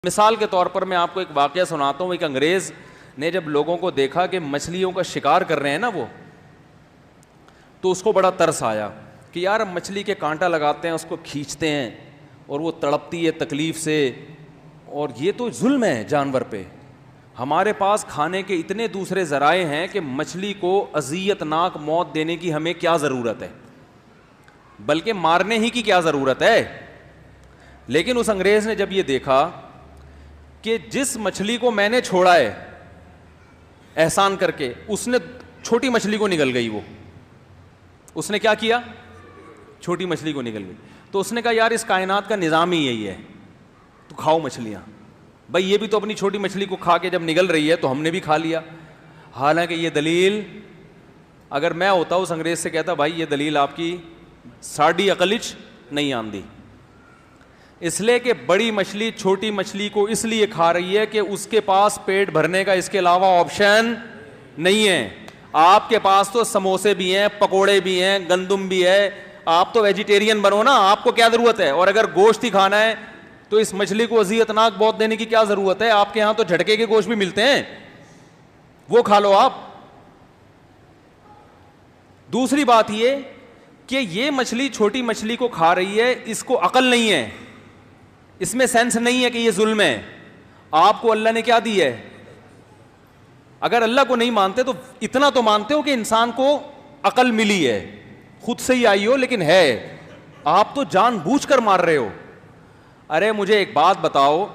مثال کے طور پر میں آپ کو ایک واقعہ سناتا ہوں. ایک انگریز نے جب لوگوں کو دیکھا کہ مچھلیوں کا شکار کر رہے ہیں نا وہ، تو اس کو بڑا ترس آیا کہ یار ہم مچھلی کے کانٹا لگاتے ہیں، اس کو کھینچتے ہیں اور وہ تڑپتی ہے تکلیف سے، اور یہ تو ظلم ہے جانور پہ. ہمارے پاس کھانے کے اتنے دوسرے ذرائع ہیں کہ مچھلی کو اذیت ناک موت دینے کی ہمیں کیا ضرورت ہے، بلکہ مارنے ہی کی کیا ضرورت ہے. لیکن اس انگریز نے جب یہ دیکھا کہ جس مچھلی کو میں نے چھوڑا ہے احسان کر کے، اس نے چھوٹی مچھلی کو نگل گئی، وہ اس نے کیا کیا، چھوٹی مچھلی کو نگل گئی. تو اس نے کہا یار اس کائنات کا نظام ہی یہی ہے، تو کھاؤ مچھلیاں. بھائی یہ بھی تو اپنی چھوٹی مچھلی کو کھا کے جب نگل رہی ہے تو ہم نے بھی کھا لیا. حالانکہ یہ دلیل، اگر میں ہوتا اس انگریز سے کہتا بھائی یہ دلیل آپ کی ساڑی عقلچ نہیں آندی، اس لیے کہ بڑی مچھلی چھوٹی مچھلی کو اس لیے کھا رہی ہے کہ اس کے پاس پیٹ بھرنے کا اس کے علاوہ آپشن نہیں ہے. آپ کے پاس تو سموسے بھی ہیں، پکوڑے بھی ہیں، گندم بھی ہے، آپ تو ویجیٹیرین بنو نا، آپ کو کیا ضرورت ہے. اور اگر گوشت ہی کھانا ہے تو اس مچھلی کو اذیت ناک بہت دینے کی کیا ضرورت ہے. آپ کے ہاں تو جھٹکے کے گوشت بھی ملتے ہیں، وہ کھا لو آپ. دوسری بات یہ کہ یہ مچھلی چھوٹی مچھلی کو کھا رہی ہے، اس کو عقل نہیں ہے، اس میں سینس نہیں ہے کہ یہ ظلم ہے. آپ کو اللہ نے کیا دی ہے؟ اگر اللہ کو نہیں مانتے تو اتنا تو مانتے ہو کہ انسان کو عقل ملی ہے، خود سے ہی آئی ہو لیکن ہے. آپ تو جان بوجھ کر مار رہے ہو. ارے مجھے ایک بات بتاؤ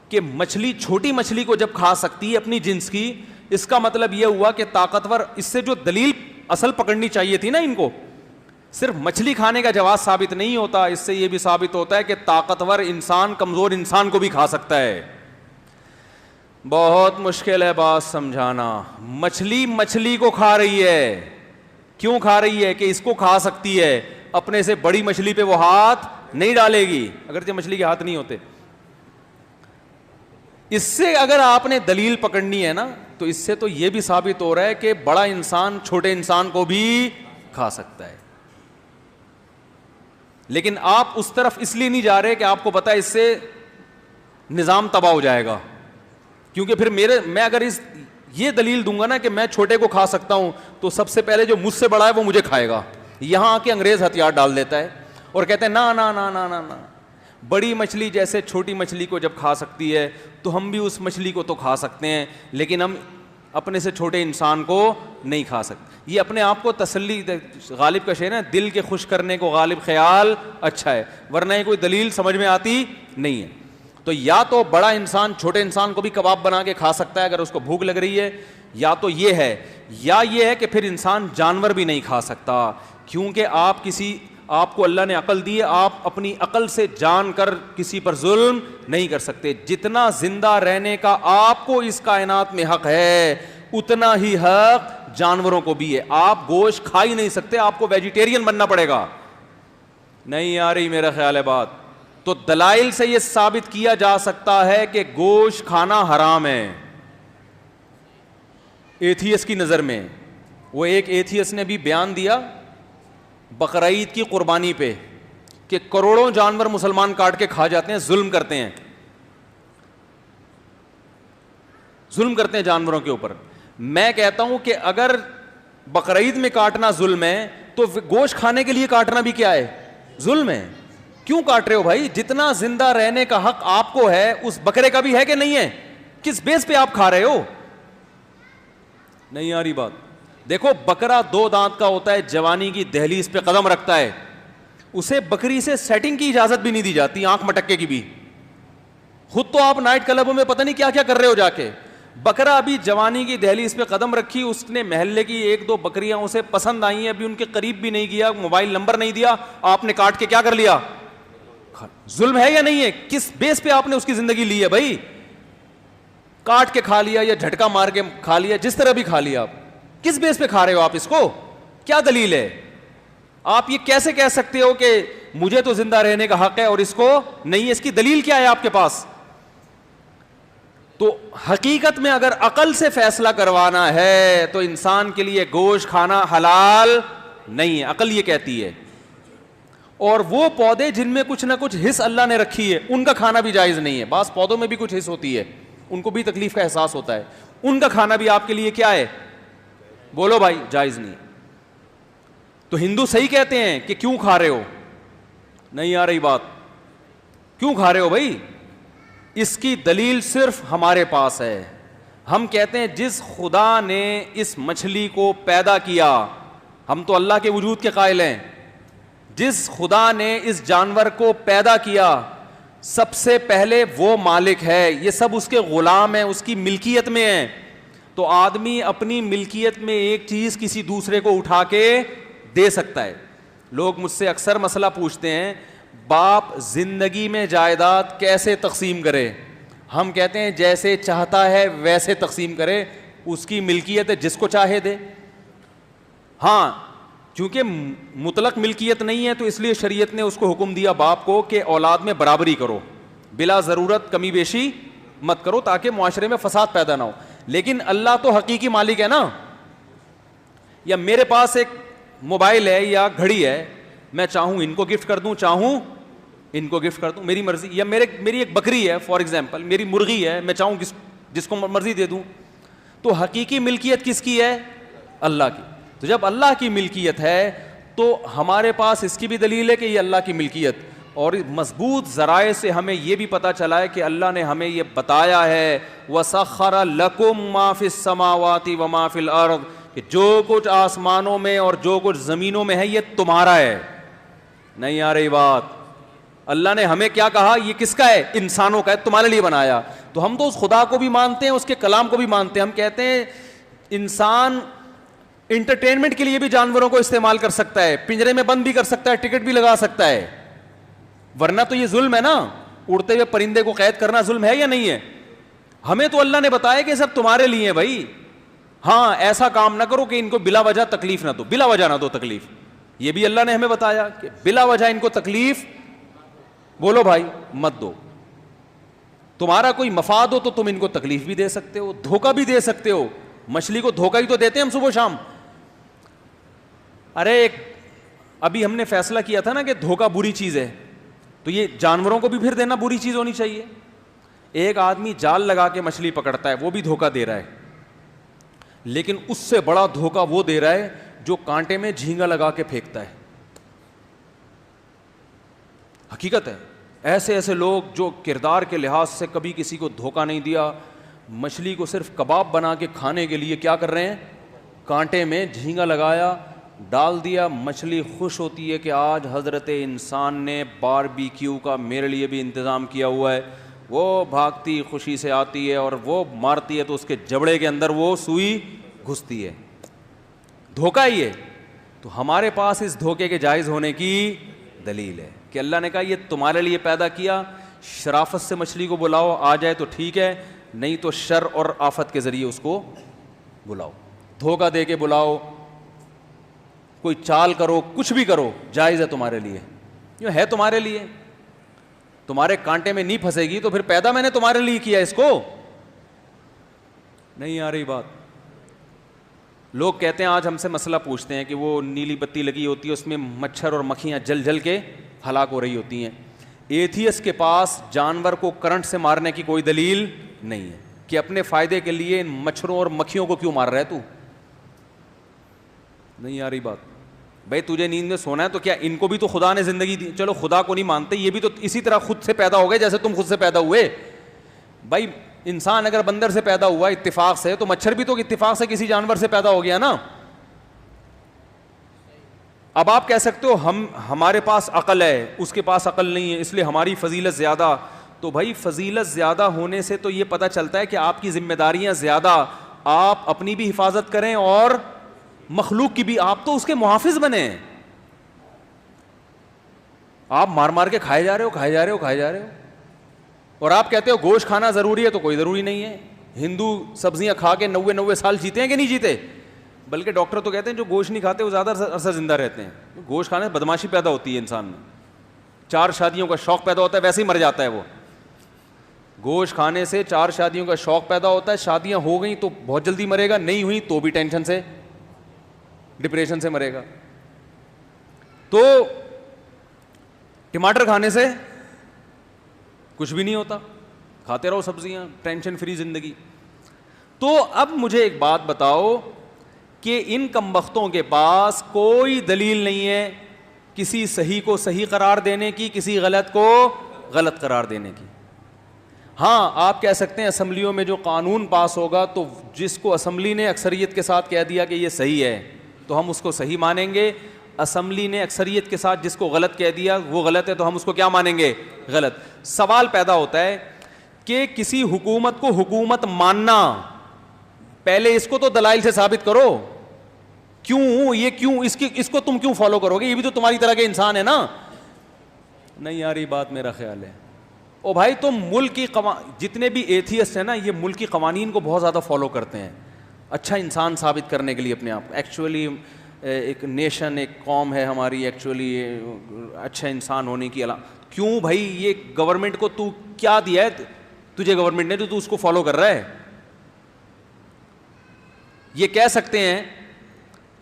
کہ مچھلی چھوٹی مچھلی کو جب کھا سکتی ہے اپنی جنس کی، اس کا مطلب یہ ہوا کہ طاقتور، اس سے جو دلیل اصل پکڑنی چاہیے تھی نا ان کو، صرف مچھلی کھانے کا جواز ثابت نہیں ہوتا، اس سے یہ بھی ثابت ہوتا ہے کہ طاقتور انسان کمزور انسان کو بھی کھا سکتا ہے. بہت مشکل ہے بات سمجھانا. مچھلی مچھلی کو کھا رہی ہے، کیوں کھا رہی ہے؟ کہ اس کو کھا سکتی ہے، اپنے سے بڑی مچھلی پہ وہ ہاتھ نہیں ڈالے گی، اگرچہ مچھلی کے ہاتھ نہیں ہوتے. اس سے اگر آپ نے دلیل پکڑنی ہے نا تو اس سے تو یہ بھی ثابت ہو رہا ہے کہ بڑا انسان چھوٹے انسان کو بھی کھا سکتا ہے. لیکن آپ اس طرف اس لیے نہیں جا رہے کہ آپ کو پتا ہے اس سے نظام تباہ ہو جائے گا. کیونکہ پھر میں اگر یہ دلیل دوں گا نا کہ میں چھوٹے کو کھا سکتا ہوں تو سب سے پہلے جو مجھ سے بڑا ہے وہ مجھے کھائے گا. یہاں آ کے انگریز ہتھیار ڈال دیتا ہے اور کہتے ہیں نا نا نا نا نا نا، بڑی مچھلی جیسے چھوٹی مچھلی کو جب کھا سکتی ہے تو ہم بھی اس مچھلی کو تو کھا سکتے ہیں، لیکن ہم اپنے سے چھوٹے انسان کو نہیں کھا سکتے. یہ اپنے آپ کو تسلی، غالب کا شعر ہے، دل کے خوش کرنے کو غالب خیال اچھا ہے، ورنہ یہ کوئی دلیل سمجھ میں آتی نہیں ہے. تو یا تو بڑا انسان چھوٹے انسان کو بھی کباب بنا کے کھا سکتا ہے اگر اس کو بھوک لگ رہی ہے، یا تو یہ ہے، یا یہ ہے کہ پھر انسان جانور بھی نہیں کھا سکتا. کیونکہ آپ کو اللہ نے عقل دی ہے، آپ اپنی عقل سے جان کر کسی پر ظلم نہیں کر سکتے. جتنا زندہ رہنے کا آپ کو اس کائنات میں حق ہے اتنا ہی حق جانوروں کو بھی ہے. آپ گوشت کھا ہی نہیں سکتے، آپ کو ویجیٹیرین بننا پڑے گا. نہیں آ رہی میرا خیال ہے بات؟ تو دلائل سے یہ ثابت کیا جا سکتا ہے کہ گوشت کھانا حرام ہے ایتھیس کی نظر میں. وہ ایک ایتھیس نے بھی بیان دیا بقرعید کی قربانی پہ کہ کروڑوں جانور مسلمان کاٹ کے کھا جاتے ہیں، ظلم کرتے ہیں جانوروں کے اوپر. میں کہتا ہوں کہ اگر بقرعید میں کاٹنا ظلم ہے تو گوشت کھانے کے لیے کاٹنا بھی کیا ہے؟ ظلم ہے. کیوں کاٹ رہے ہو بھائی؟ جتنا زندہ رہنے کا حق آپ کو ہے اس بکرے کا بھی ہے کہ نہیں ہے؟ کس بیس پہ آپ کھا رہے ہو؟ نہیں آ رہی بات؟ دیکھو بکرا 2 دانت کا ہوتا ہے، جوانی کی دہلیز پہ قدم رکھتا ہے، اسے بکری سے سیٹنگ کی اجازت بھی نہیں دی جاتی، آنکھ مٹکے کی بھی. خود تو آپ نائٹ کلبوں میں پتہ نہیں کیا کیا کر رہے ہو جا کے. بکرا ابھی جوانی کی دہلیز پہ قدم رکھی، اس نے محلے کی 1-2 بکریاں اسے پسند آئی ہیں، ابھی ان کے قریب بھی نہیں گیا، موبائل نمبر نہیں دیا، آپ نے کاٹ کے کیا کر لیا؟ ظلم ہے یا نہیں ہے؟ کس بیس پہ آپ نے اس کی زندگی لی ہے بھائی؟ کاٹ کے کھا لیا یا جھٹکا مار کے کھا لیا، جس طرح بھی کھا لیا، آپ کس بیس پہ کھا رہے ہو آپ اس کو؟ کیا دلیل ہے؟ آپ یہ کیسے کہہ سکتے ہو کہ مجھے تو زندہ رہنے کا حق ہے اور اس کو نہیں ہے؟ اس کی دلیل کیا ہے آپ کے پاس؟ تو حقیقت میں اگر عقل سے فیصلہ کروانا ہے تو انسان کے لیے گوشت کھانا حلال نہیں ہے. عقل یہ کہتی ہے. اور وہ پودے جن میں کچھ نہ کچھ حص اللہ نے رکھی ہے ان کا کھانا بھی جائز نہیں ہے. بعض پودوں میں بھی کچھ حص ہوتی ہے, ان کو بھی تکلیف کا احساس ہوتا ہے, ان کا کھانا بھی آپ کے لیے کیا ہے؟ بولو بھائی, جائز نہیں. تو ہندو صحیح کہتے ہیں کہ کیوں کھا رہے ہو, نہیں آ رہی بات, کیوں کھا رہے ہو بھائی؟ اس کی دلیل صرف ہمارے پاس ہے. ہم کہتے ہیں جس خدا نے اس مچھلی کو پیدا کیا, ہم تو اللہ کے وجود کے قائل ہیں, جس خدا نے اس جانور کو پیدا کیا سب سے پہلے وہ مالک ہے, یہ سب اس کے غلام ہیں, اس کی ملکیت میں ہیں. تو آدمی اپنی ملکیت میں ایک چیز کسی دوسرے کو اٹھا کے دے سکتا ہے. لوگ مجھ سے اکثر مسئلہ پوچھتے ہیں, باپ زندگی میں جائیداد کیسے تقسیم کرے؟ ہم کہتے ہیں جیسے چاہتا ہے ویسے تقسیم کرے, اس کی ملکیت ہے, جس کو چاہے دے. ہاں چونکہ مطلق ملکیت نہیں ہے تو اس لیے شریعت نے اس کو حکم دیا باپ کو کہ اولاد میں برابری کرو, بلا ضرورت کمی بیشی مت کرو تاکہ معاشرے میں فساد پیدا نہ ہو. لیکن اللہ تو حقیقی مالک ہے نا. یا میرے پاس ایک موبائل ہے یا گھڑی ہے, میں چاہوں ان کو گفٹ کر دوں, چاہوں ان کو گفٹ کر دوں, میری مرضی. یا میری ایک بکری ہے فار ایگزامپل, میری مرغی ہے, میں چاہوں جس کو مرضی دے دوں. تو حقیقی ملکیت کس کی ہے؟ اللہ کی. تو جب اللہ کی ملکیت ہے تو ہمارے پاس اس کی بھی دلیل ہے کہ یہ اللہ کی ملکیت, اور مضبوط ذرائع سے ہمیں یہ بھی پتہ چلا ہے کہ اللہ نے ہمیں یہ بتایا ہے وَسَخَّرَ لَكُم مَّا فِي السَّمَاوَاتِ وَمَا فِي الْأَرْضِ, کہ جو کچھ آسمانوں میں اور جو کچھ زمینوں میں ہے یہ تمہارا ہے. نہیں آ رہی بات؟ اللہ نے ہمیں کیا کہا؟ یہ کس کا ہے؟ انسانوں کا ہے, تمہارے لیے بنایا. تو ہم تو اس خدا کو بھی مانتے ہیں, اس کے کلام کو بھی مانتے ہیں. ہم کہتے ہیں انسان انٹرٹینمنٹ کے لیے بھی جانوروں کو استعمال کر سکتا ہے, پنجرے میں بند بھی کر سکتا ہے, ٹکٹ بھی لگا سکتا ہے, ورنہ تو یہ ظلم ہے نا. اڑتے ہوئے پرندے کو قید کرنا ظلم ہے یا نہیں ہے؟ ہمیں تو اللہ نے بتایا کہ سب تمہارے لیے ہیں بھائی. ہاں ایسا کام نہ کرو کہ ان کو بلا وجہ تکلیف نہ دو, بلا وجہ نہ دو تکلیف. یہ بھی اللہ نے ہمیں بتایا کہ بلا وجہ ان کو تکلیف, بولو بھائی, مت دو. تمہارا کوئی مفاد ہو تو تم ان کو تکلیف بھی دے سکتے ہو, دھوکہ بھی دے سکتے ہو. مچھلی کو دھوکہ ہی تو دیتے ہیں ہم صبح شام. ارے ابھی ہم نے فیصلہ کیا تھا نا کہ دھوکہ بری چیز ہے, تو یہ جانوروں کو بھی پھر دینا بری چیز ہونی چاہیے. ایک آدمی جال لگا کے مچھلی پکڑتا ہے, وہ بھی دھوکہ دے رہا ہے. لیکن اس سے بڑا دھوکہ وہ دے رہا ہے جو کانٹے میں جھینگا لگا کے پھینکتا ہے. حقیقت ہے, ایسے ایسے لوگ جو کردار کے لحاظ سے کبھی کسی کو دھوکہ نہیں دیا, مچھلی کو صرف کباب بنا کے کھانے کے لیے کیا کر رہے ہیں, کانٹے میں جھینگا لگایا, ڈال دیا. مچھلی خوش ہوتی ہے کہ آج حضرت انسان نے باربیکیو کا میرے لیے بھی انتظام کیا ہوا ہے. وہ بھاگتی خوشی سے آتی ہے اور وہ مارتی ہے تو اس کے جبڑے کے اندر وہ سوئی گھستی ہے. دھوکہ ہی ہے. تو ہمارے پاس اس دھوکے کے جائز ہونے کی دلیل ہے کہ اللہ نے کہا یہ تمہارے لیے پیدا کیا. شرافت سے مچھلی کو بلاؤ, آ جائے تو ٹھیک ہے, نہیں تو شر اور آفت کے ذریعے اس کو بلاؤ. دھوکہ دے کے بلاؤ, کوئی چال کرو, کچھ بھی کرو, جائز ہے تمہارے لیے. جو ہے تمہارے لیے, تمہارے کانٹے میں نہیں پھنسے گی تو پھر پیدا میں نے تمہارے لیے کیا اس کو. نہیں آ رہی بات؟ لوگ کہتے ہیں, آج ہم سے مسئلہ پوچھتے ہیں کہ وہ نیلی بتی لگی ہوتی ہے, اس میں مچھر اور مکھیاں جل جل کے ہلاک ہو رہی ہوتی ہیں. ایتھیس کے پاس جانور کو کرنٹ سے مارنے کی کوئی دلیل نہیں ہے کہ اپنے فائدے کے لیے ان مچھروں اور مکھیوں کو کیوں مار رہا ہے تو. نہیں آ رہی بات؟ بھائی تجھے نیند میں سونا ہے تو کیا ان کو بھی تو خدا نے زندگی دی؟ چلو خدا کو نہیں مانتے, یہ بھی تو اسی طرح خود سے پیدا ہو گئے جیسے تم خود سے پیدا ہوئے. بھائی انسان اگر بندر سے پیدا ہوا اتفاق سے, تو مچھر بھی تو اتفاق سے کسی جانور سے پیدا ہو گیا نا. اب آپ کہہ سکتے ہو ہمارے پاس عقل ہے, اس کے پاس عقل نہیں ہے, اس لیے ہماری فضیلت زیادہ. تو بھائی فضیلت زیادہ ہونے سے تو یہ پتہ چلتا ہے کہ آپ کی ذمہ داریاں زیادہ, آپ اپنی بھی حفاظت کریں اور مخلوق کی بھی. آپ تو اس کے محافظ بنے, آپ مار مار کے کھائے جا رہے ہو. اور آپ کہتے ہو گوشت کھانا ضروری ہے, تو کوئی ضروری نہیں ہے. ہندو سبزیاں کھا کے 90 سال جیتے ہیں کہ نہیں جیتے؟ بلکہ ڈاکٹر تو کہتے ہیں جو گوشت نہیں کھاتے وہ زیادہ عرصہ زندہ رہتے ہیں. گوشت کھانے سے بدماشی پیدا ہوتی ہے انسان میں, 4 شادیوں کا شوق پیدا ہوتا ہے, ویسے ہی مر جاتا ہے وہ. گوشت کھانے سے 4 شادیوں کا شوق پیدا ہوتا ہے, شادیاں ہو گئیں تو بہت جلدی مرے گا, نہیں ہوئی تو بھی ٹینشن سے, ڈپریشن سے مرے گا. تو ٹماٹر کھانے سے کچھ بھی نہیں ہوتا, کھاتے رہو سبزیاں, ٹینشن فری زندگی. تو اب مجھے ایک بات بتاؤ کہ ان کمبختوں کے پاس کوئی دلیل نہیں ہے کسی صحیح کو صحیح قرار دینے کی, کسی غلط کو غلط قرار دینے کی. ہاں آپ کہہ سکتے ہیں اسمبلیوں میں جو قانون پاس ہوگا تو جس کو اسمبلی نے اکثریت کے ساتھ کہہ دیا کہ یہ صحیح ہے تو ہم اس کو صحیح مانیں گے, اسمبلی نے اکثریت کے ساتھ جس کو غلط کہہ دیا وہ غلط ہے تو ہم اس کو کیا مانیں گے, غلط. سوال پیدا ہوتا ہے کہ کسی حکومت کو حکومت ماننا, پہلے اس کو تو دلائل سے ثابت کرو, کیوں یہ کیوں اس کو تم کیوں فالو کرو گے, یہ بھی تو تمہاری طرح کے انسان ہے نا. نہیں یار یہ بات میرا خیال ہے. او بھائی تم ملک کی جتنے بھی ایتھیسٹ ہیں نا یہ ملک کی قوانین کو بہت زیادہ فالو کرتے ہیں اچھا انسان ثابت کرنے کے لیے اپنے آپ. ایکچولی ایک نیشن, ایک قوم ہے ہماری ایکچولی اچھا انسان ہونے کی کیوں بھائی یہ گورنمنٹ کو تو کیا دیا ہے تجھے گورنمنٹ نے تو اس کو فالو کر رہا ہے. یہ کہہ سکتے ہیں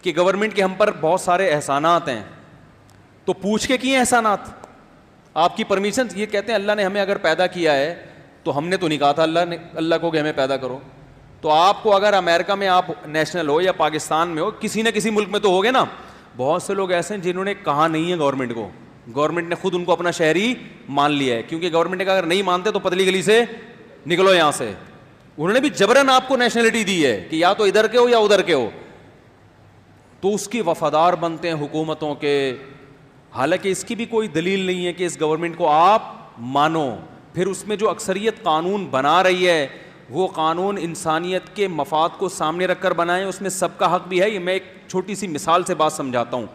کہ گورنمنٹ کے ہم پر بہت سارے احسانات ہیں تو پوچھ کے کیے احسانات, آپ کی پرمیشن. یہ کہتے ہیں اللہ نے ہمیں اگر پیدا کیا ہے تو ہم نے تو نہیں کہا تھا اللہ کو کہ ہمیں پیدا کرو. تو آپ کو اگر امریکہ میں آپ نیشنل ہو یا پاکستان میں ہو, کسی نہ کسی ملک میں تو ہوگے نا. بہت سے لوگ ایسے ہیں جنہوں نے کہا نہیں ہے گورنمنٹ کو, گورنمنٹ نے خود ان کو اپنا شہری مان لیا ہے, کیونکہ گورنمنٹ نے کہا اگر نہیں مانتے تو پتلی گلی سے نکلو یہاں سے. انہوں نے بھی جبرن آپ کو نیشنلٹی دی ہے کہ یا تو ادھر کے ہو یا ادھر کے ہو, تو اس کی وفادار بنتے ہیں حکومتوں کے, حالانکہ اس کی بھی کوئی دلیل نہیں ہے کہ اس گورنمنٹ کو آپ مانو. پھر اس میں جو اکثریت قانون بنا رہی ہے وہ قانون انسانیت کے مفاد کو سامنے رکھ کر بنائیں, اس میں سب کا حق بھی ہے. یہ میں ایک چھوٹی سی مثال سے بات سمجھاتا ہوں.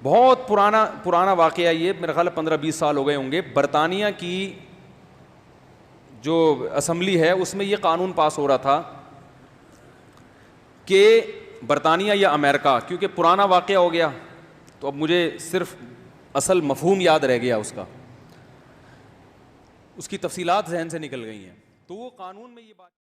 بہت پرانا واقعہ, یہ میرا خیال 15-20 سال ہو گئے ہوں گے. برطانیہ کی جو اسمبلی ہے اس میں یہ قانون پاس ہو رہا تھا کہ برطانیہ یا امریکہ, کیونکہ پرانا واقعہ ہو گیا تو اب مجھے صرف اصل مفہوم یاد رہ گیا اس کا, اس کی تفصیلات ذہن سے نکل گئی ہیں. تو وہ قانون میں یہ بات